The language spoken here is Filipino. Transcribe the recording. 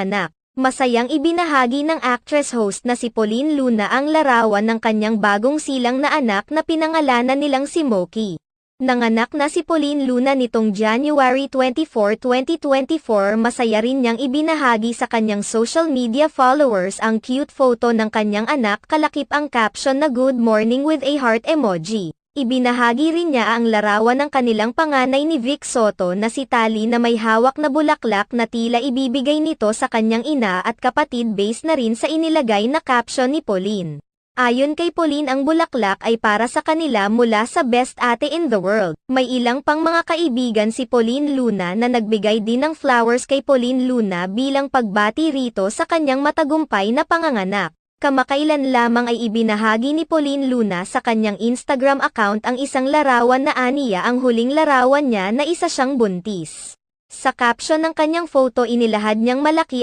panganganak. Masayang ibinahagi ng actress-host na si Pauline Luna ang larawan ng kanyang bagong silang na anak na pinangalanan nilang si Moki. Nanganak na si Pauline Luna nitong January 24, 2024. Masaya rin niyang ibinahagi sa kanyang social media followers ang cute photo ng kanyang anak, kalakip ang caption na "Good morning" with a heart emoji. Ibinahagi rin niya ang larawan ng kanilang panganay ni Vic Soto na si Tali na may hawak na bulaklak na tila ibibigay nito sa kanyang ina at kapatid, base na rin sa inilagay na caption ni Pauline. Ayon kay Pauline, ang bulaklak ay para sa kanila mula sa best ate in the world. May ilang pang mga kaibigan si Pauline Luna na nagbigay din ng flowers kay Pauline Luna bilang pagbati rito sa kanyang matagumpay na panganganak. Kamakailan lamang ay ibinahagi ni Pauline Luna sa kanyang Instagram account ang isang larawan na aniya ang huling larawan niya na isa siyang buntis. Sa caption ng kanyang photo, inilahad niyang malaki